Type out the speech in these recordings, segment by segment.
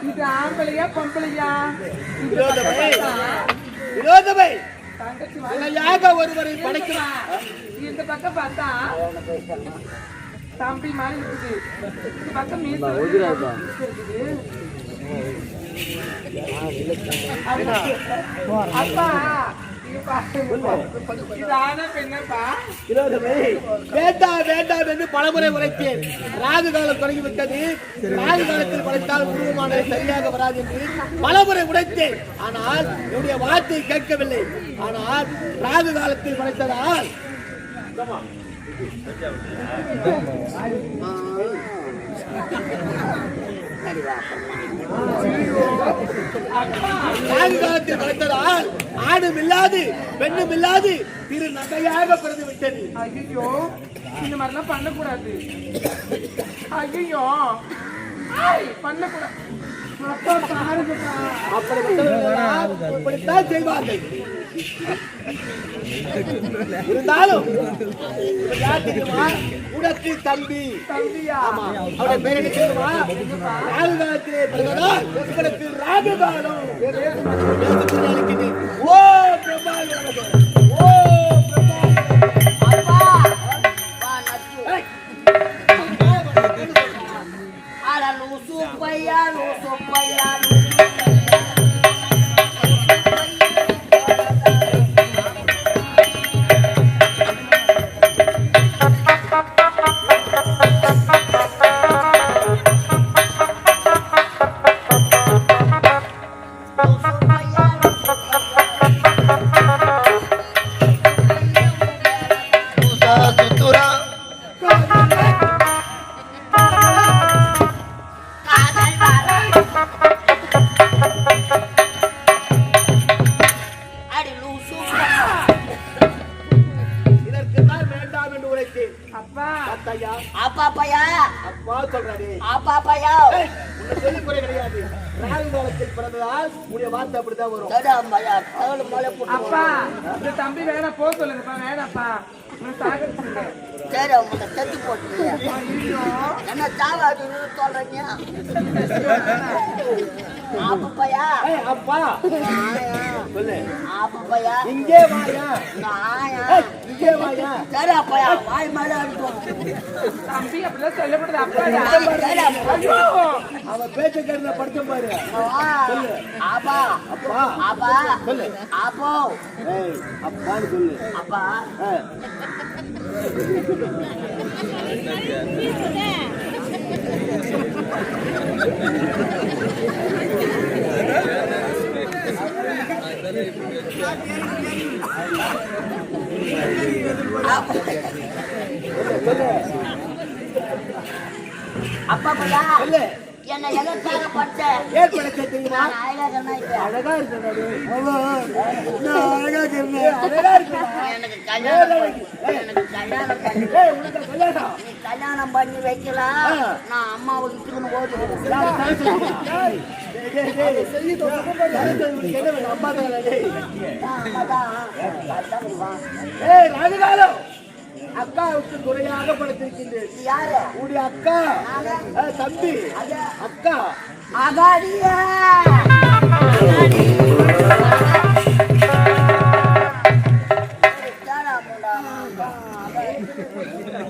இது ஆம்பளையா பொம்பளையா? விரோதமை யாக ஒருவரை படைக்கிறான். இந்த பக்கம் பார்த்தா தம்பி மாதிரி இருக்குது, இந்த பக்கம் இருக்குது. அப்பா வேண்டாம் வேண்டாம் என்று பலமுறை உரைத்தேன். ராகு காலம் தொடங்கிவிட்டது, ராகு காலத்தில் படைத்தால் உருவமானது சரியாக வராது என்று பலமுறை உரைத்தேன். ஆனால் என்னுடைய வார்த்தை கேட்கவில்லை. ஆனால் ராகு காலத்தில் படைத்ததால் காலத்தில் வளர்த்ததால் ஆணும் இல்லாது பெண்ணும் இல்லாது திரு நகையாக பிறந்து விட்டது. ஐயோ, இந்த மாதிரிலாம் பண்ணக்கூடாது. ஐயோ, பண்ணக்கூடாது. அப்படித்தான் செய்வார்கள். இருந்தாலும் உனக்கு தம்பி அவருடைய பேர் என்ன தெரியுமா? ராகு காலத்திலே பிறந்ததால் உங்களுக்கு ராகு காலம். ஓ பிரம்மா, ஓ தம்பி வேணா போ சொல்லுங்கப்பா. வேணாப்பா, சரி உங்களை செத்து போட்டு என்ன சாவாது சொல்றீங்க? ஆப்பையா அப்பா ஆப்பையா இங்கே வாயா, இங்கே வாயா. சரி அப்பையா வாய் மேல அடிப்போம். தம்பி அப்படிலாம் சொல்லப்படுது. அப்பா அவன் பேச்ச கருத படுத்த பாரு. ஆப்பா அப்பா ஆப்பா சொல்லு. ஆப்போ அப்பான்னு சொல்லு. அப்பா அப்பா பையா சொல்லு. என்ன எதற்காக பட்ட ஏற்படுத்த தெரியுமா? அழகா இருக்கேன். எனக்கு கல்யாணம் பண்ணி வைக்கலாம். நான் அம்மாவை விட்டுக்கணும் ராஜகாலம் அக்காவுக்கு துணையாக படுத்திருக்கின்றேன். யாரு? உடைய அக்கா தம்பி அக்கா அகாடியா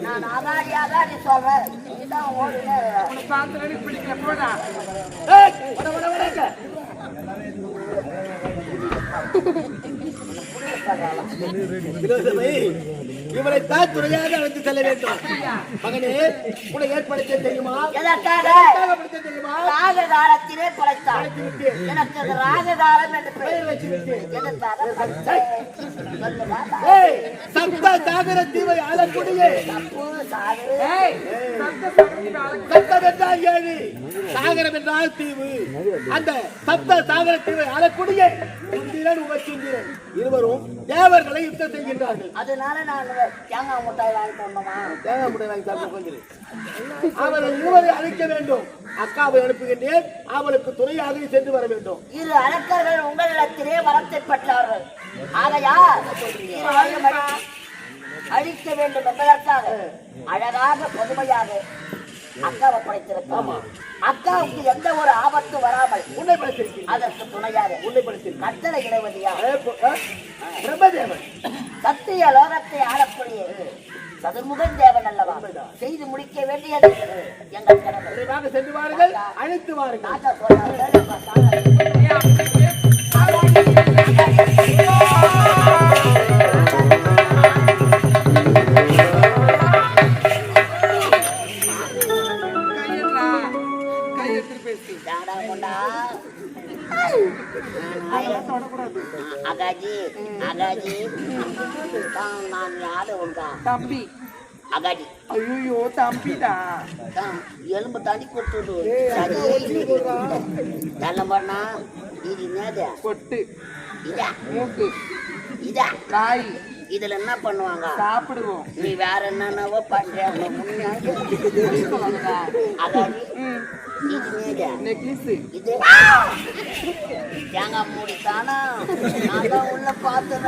நான் அகாடி அகாடி சொல்றேன். பிடிக்கல போடா. இவரை தான் துணையாக அழைத்து செல்ல வேண்டும். மகனே, உன்னை ஏற்படுத்த தெரியுமா? தெரியுமா? ராகதாரத்திலே படைத்தான். எனக்கு ராகதாரம் என்று பெயர் வச்சுவிட்டு சப்த சாகர தீவை ஆளக்கூடிய சப்தம் என்றால் ஏழு, சாகரம் என்றால் தீவு. அந்த சப்த சாகர தீவை ஆளக்கூடிய சுந்திரன் உபசுந்திரன் இருவரும் தேவர்களை யுத்தம் செய்கின்றார்கள். அதனால நான் தேங்காய் முட்டாய் வாங்கி தந்தோமா? தேங்காய் முட்டாய் வாங்கி தந்து அவர்கள் இருவரை அழைக்க வேண்டும். அக்காவை அனுப்புகின்றேன். அவளுக்கு துணையாக சென்று வர வேண்டும். இரு அரக்கர்கள் உங்களிடத்திலே வரத்தை பெற்றார்கள். ஆகையால் அழிக்க வேண்டும் என்பதற்காக அழகாக பொதுமையாக அக்காவை படைத்திருக்கோம். அக்காவுக்கு எந்த ஒரு ஆபத்து வராமல் உன்னை படைத்திருக்கிறேன். அதற்கு துணையாக உன்னை படைத்திருக்கிறேன். கட்டளை இடுவதியா பிரம்மதேவன் சத்திய லோகத்தை ஆளக்கூடிய சதுர்முகன் தேவன் அல்லவா? செய்து முடிக்க வேண்டியது எங்கள் கடமை. விரைவாக சென்று வாருங்கள், அழைத்து வாருங்கள். ராஜா சொன்னார்கள். அகாஜி அகாஜி நான் யாரு உண்டா தம்பி அகாஜி ஐயோ தம்பிடா எலும்பு தண்ணி கொடுத்துடு நல்ல பண்ணா இது என்னது பொட்டு இதா மூக்கு இதா காய் இதுல என்ன பண்ணுவாங்க சாப்பிடுவோம் நீ வேற என்னென்னவோ பண்ற அகாஜி இது என்னது நெக்லஸ் இது தேங்காய் மூடித்தானா நான் தான் உள்ள பார்த்தேன்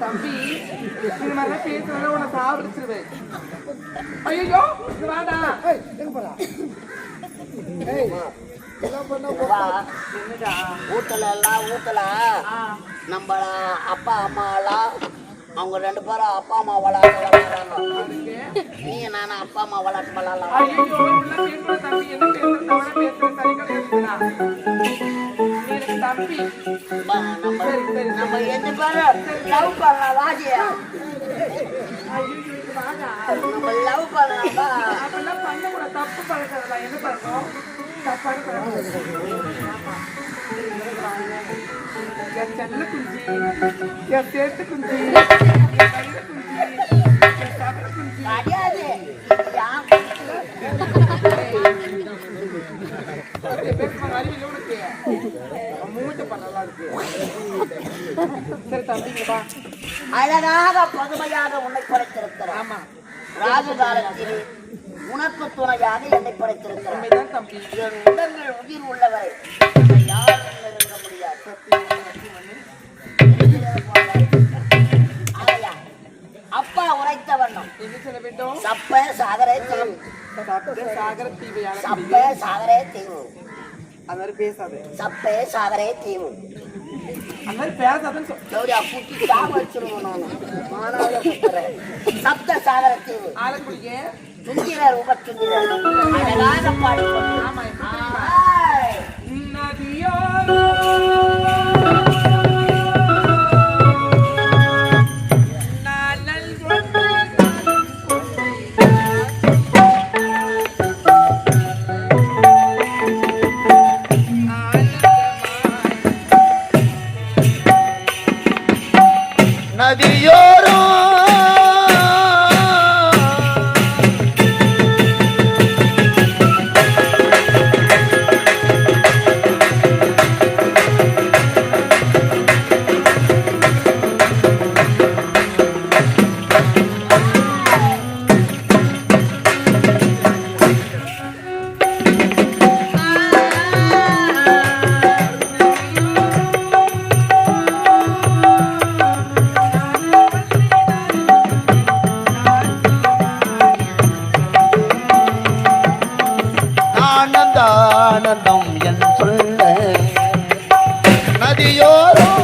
தம்பி இது மாதிரி பேசுறத உன்னை சாப்பிடுச்சிருவேன் ஐயோ வாடா என்னடா ஊட்டல நம்ம அப்பா அம்மாவெல்லாம் அவங்க 2 பேரும் அப்பா அம்மா விளையாடுறாங்க. நீ நானும் அப்பா அம்மா விளையாட்டு விளையாடலாம். ஐயோ தம்பி என்ன பேசுற தம்பி நம்ம 2 பேரும் லவ் பண்ணலாம் வாடியா. நம்ம லவ் பண்ணலாம். அதெல்லாம் பண்ணக்கூடாது, தப்பு பழக்கிறதா என்ன பண்ணணும் தப்பான என் செல்ல குஞ்சி என் சேட்டு குஞ்சி என் கயிறு குஞ்சி என் சபர குஞ்சி கிடையாது பேசுவாங்க அறிவியல் உனக்கு மூட்டை பண்ணலாம் இருக்கு. சரி தம்பிங்கப்பா அழகாக பதுமையாக உன்னை படைத்திருக்கிறார். ஆமா ராகு காலத்தில் உனக்கு துணையாக என்னை படைத்திருக்கிறார். உண்மைதான் தம்பி. என் உடல்கள் உயிர் உள்ளவரை யாரும் நெருங்க முடியாது. ஆகையா, அப்பா உரைத்த வண்ணம் என்ன சொல்ல வேண்டும்? சப்ப சாகரே தீவு சாகர தீவையாக சப்ப சாகரே தீவு அது மாதிரி பேசாது சப்பே சாகரே தீவு அந்த மாதிரி பேசாதுன்னு கௌரியா குட்டி சாக வச்சிருவோம் நான் மானாவில குத்துறேன். சப்த சாகர தீவு ஆலக்குடியே சுந்திரர் உபச்சுந்திரர் அழகாக பாடிக்கொண்டு ஆமா ஆய். நதியோரோ நானல் கொண்டு நதியோரம் ஆனந்தம் என் சொல்ல நதியோரம்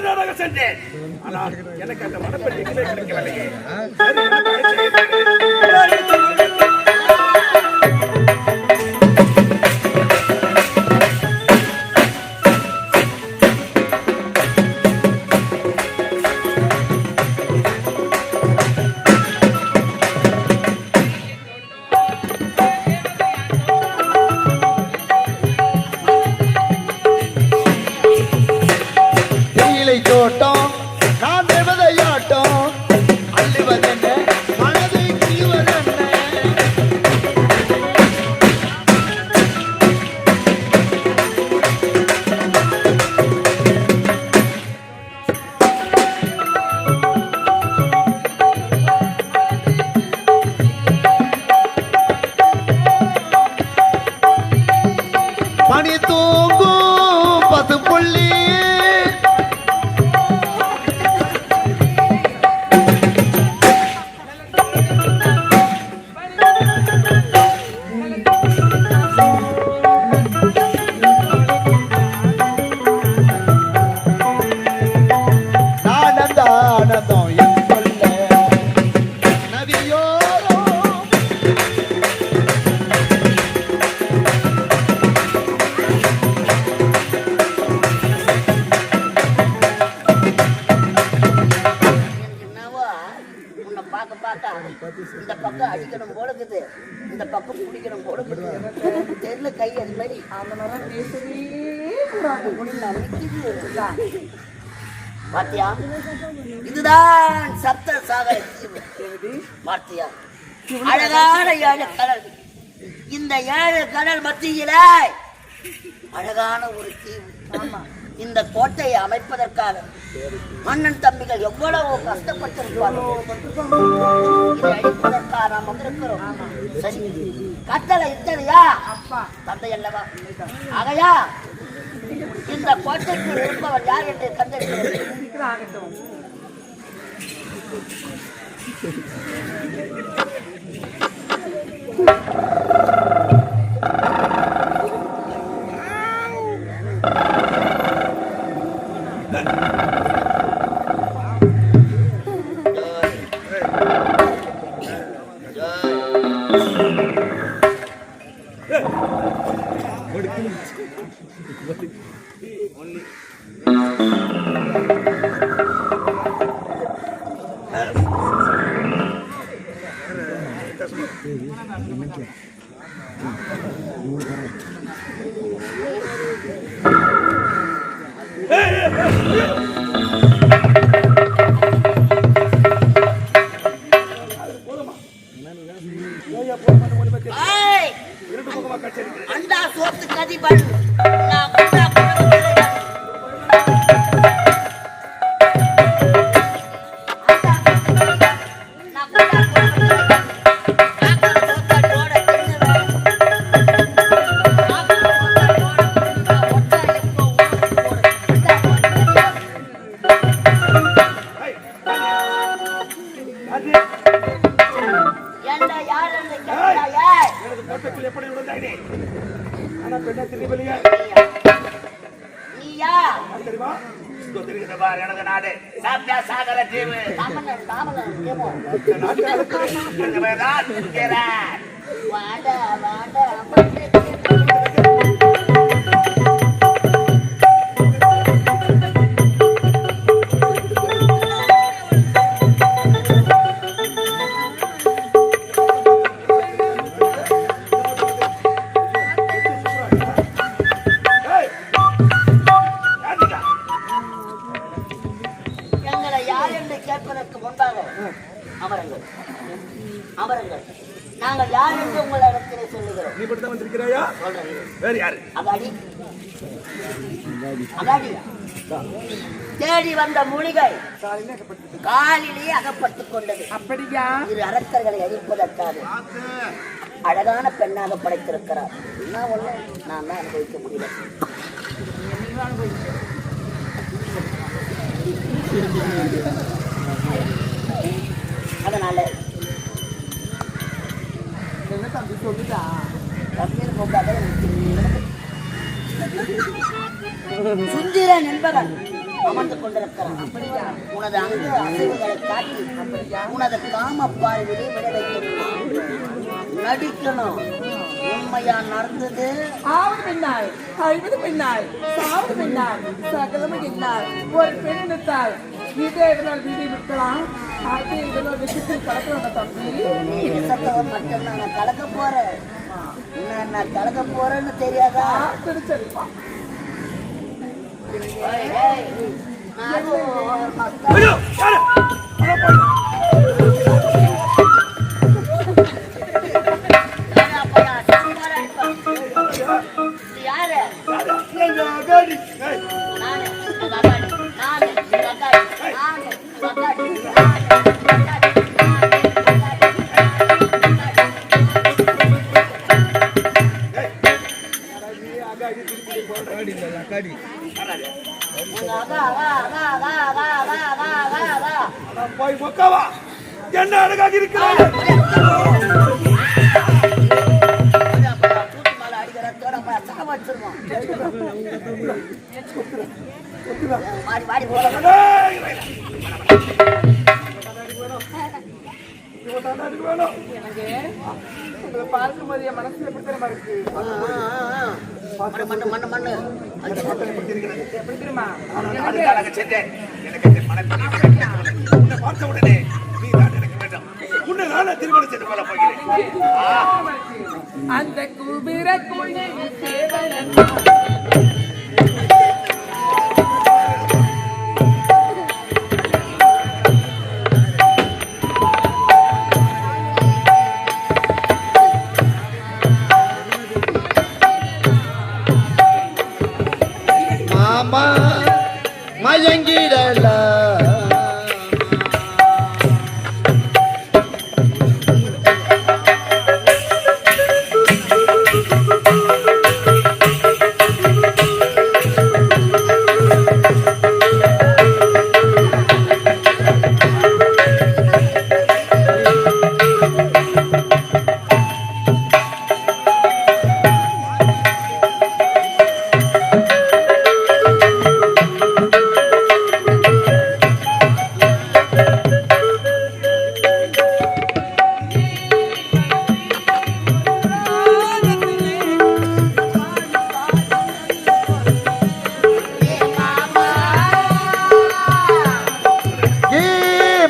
நாடு நாடாக சென்றேன். ஆனால் எனக்கு அந்த மணப்பெண் எங்குமே கிடைக்கவில்லையே. தோட்டம் நான் தேவதையாட்டம் அள்ளுவதென்ன மனதை கிழிவதென்ன பனி தூங்கும் பத்து புள்ளி ஆனந்தம் என் சொல்ல நதியோரோ என்னவோ உன்னை பார்க்க இந்த பக்கம் அடிக்கணும் போடுக்குது, இந்த பக்கம் குடிக்கணும் போடுக்குது. தெருல கை அது மாதிரி அந்த மாதிரி பேசவே கூடாது. பாத்தியா, இதுதான் சப்த சாகர தீவு. பாத்தியா, அழகான 7 கடல். இந்த 7 கடல் மத்தியில அழகான ஒரு தீவு. இந்த கோட்டையை அமைப்பதற்காக மன்னன் தம்பிகள் எவ்வளவு கஷ்டப்பட்டிருப்பார்கள். இதை அழிப்பதற்காக நாம் வந்திருக்கிறோம். சரி, கட்டளை இத்தனையா தந்தை அல்லவா? ஆகையா இந்த கோட்டைக்கு இருப்பவர் யார் என்று கண்டறிகிறோம். அண்டா சோத்து கதிபல் எனக்கு நாடு சாப்பிட்டா சாகர தீவு. அமருங்கள். நாங்கள் யார் என்று உங்களிடத்திலே சொல்லுகிறோம். நீ மட்டும் தான் வந்திருக்கிறாயா? வேற யாரு? அகாடி தேடி வந்த மூலிகை காலிலேயே அகப்பட்டுக் கொண்டது. அப்படியா? 2 அரக்கர்களை அழிப்பதற்காக அழகான பெண்ணாக படைத்திருக்கிறார். என்ன ஒண்ணு நான் தான் அனுபவிக்க முடியல. அதனால சுந்திரன் என்பவன் அமர்ந்து கொண்டிருக்கிறான். உனது அங்க அசைவுகளை காட்டி உனது காம பார்வையை விட வைக்கணும். நடிக்கணும். உண்மையா நடந்தது ஆவது பின்னால் அழிவது பின்னால் சாவது பின்னால் சகலமும் என்னால் ஒரு பெண் நினைத்தால் இதே இதனால் வீதி விட்டலாம் அதே இதனால் விஷயத்தில் கலக்கிறோம் தம்பி. நீ விஷத்தவன் மட்டும்தான் நான் கலக்க போறேன். நான் கலக்க போறேன்னு தெரியாதா? சரிப்பா என்ன அழகாக இருக்கிறாய். பார்க்கும்போது என் மனசுல எப்படி தெரியுமா இருக்கு எப்படி தெரியுமா பார்த்த உடனே நீ தான் எனக்கு வேண்டாம். உன்னை நானே திருமணம் செய்து கொள்ள போகிறேன். அந்த குபீர குழி சேவலன் மாமா மயங்கிடலா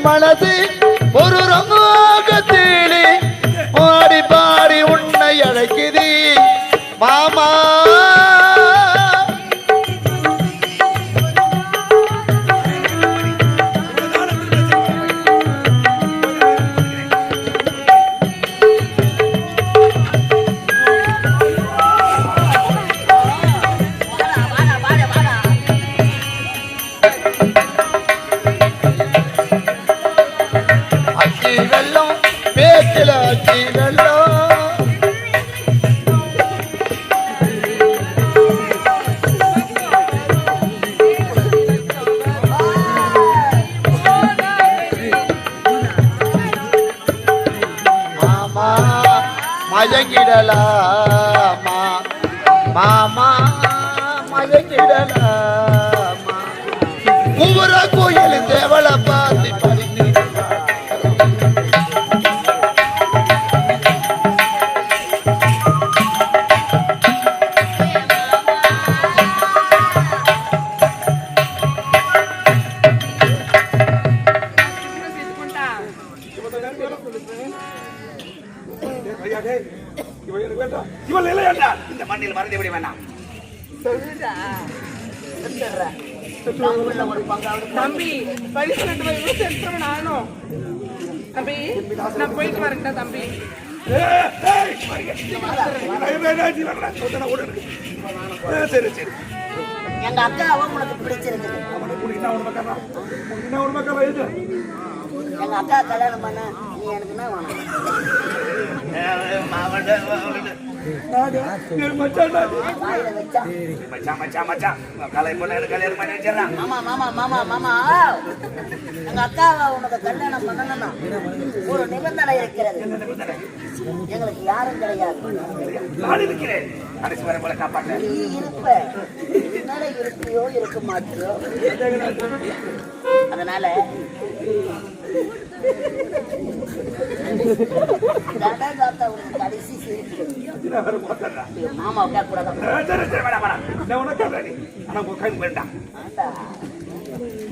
மனது ஒரு ரங்கத்திலே பாடி பாடி உன்னை அழைக்குது மாமா. அச்சி வெள்ளம் பேச்சில அச்சி வெள்ளம் மாமா மயங்கிடலாமா மாமா மயங்கிடலாமா. குவர கோயில் தேவல பாத்தி படிக்கு இந்த மண்ணில் மறந்து விட வேண்டாம். தம்பி பரிசு ரெண்டு பேரும் செலுத்துறவன் நானும் தம்பி நான் போயிட்டு வரேன்டா தம்பி. சரி சரி. எங்க அக்கா உனக்கு பிடிச்சிருக்குது. எங்க அக்கா கல்யாணம் பண்ண நீ எனக்கு என்ன வேணும்? வாயில வச்சா மாமா மாமா மாமா மாமா எங்க அக்காவை உனக்கு கல்யாணம் பண்ணணும்னா ஒரு நிபந்தனை இருக்கிறது. எங்களுக்கு யாரும் கிடையாது. நீ இருப்ப என்னால இருப்பியோ இருக்க மாட்டியோ. அதனால கடைசி மாமா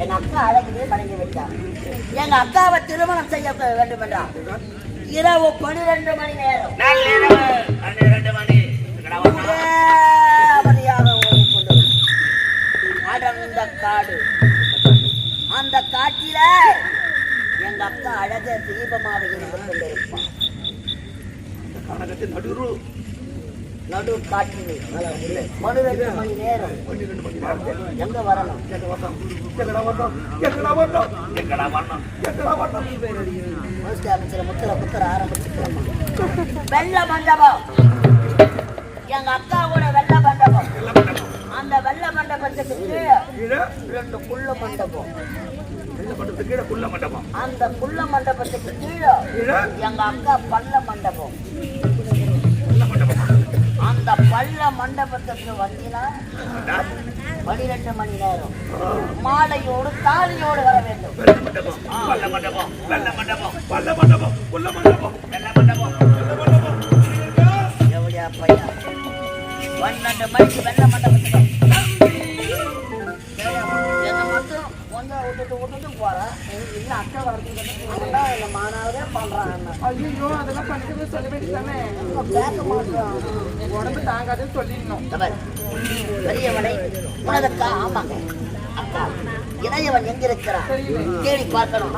எங்க அக்கா அழகிலே மடங்கி விட்டார். எங்க அக்காவை திருமணம் செய்ய வேண்டும் என்றார். இரவு 12 மணி நேரம் அவதியாக ஓடிக்கொண்டு அடர்ந்த காடு. அந்த காட்டில எங்க அக்கா அழக தீபமாக இருந்து கொண்டிருப்பான். நடு காட்டில் 12 மணி நேரம் எங்க வரணும்? முத்திர புத்திர ஆரம்பிச்சுக்கலாம். வெள்ள மண்டபம் எங்க அக்காவோட வெள்ள மண்டபம். அந்த வெள்ள மண்டபத்துக்கு 2 குள்ள மண்டபம். அந்த குள்ள மண்டபத்துக்கு கீழே எங்க அக்கா பள்ள மண்டபம். அந்த பள்ள மண்டபத்துக்கு வந்தீங்கன்னா 12 மணி நேரம் மாலையோடு தாலியோடு வர வேண்டும். எவ்வளோ பையா 12 மணிக்கு வெள்ள மண்டபத்துக்கு என்ன மட்டும் கொஞ்சம் விட்டுட்டு போறேன். இல்லை அக்கா வரதுக்கு இல்லை மாணவரே பண்றான். ஐயோ அதெல்லாம் பண்ணிட்டு சொல்ல வேண்டியதானே. கேட்க மாட்டோம். உடம்பு தாங்காதுன்னு சொல்லிடணும். பெரியவனை உனதக்கா. ஆமாங்க அக்கா. இளையவன் எங்க இருக்கிறான் தேடி பார்க்கணும்.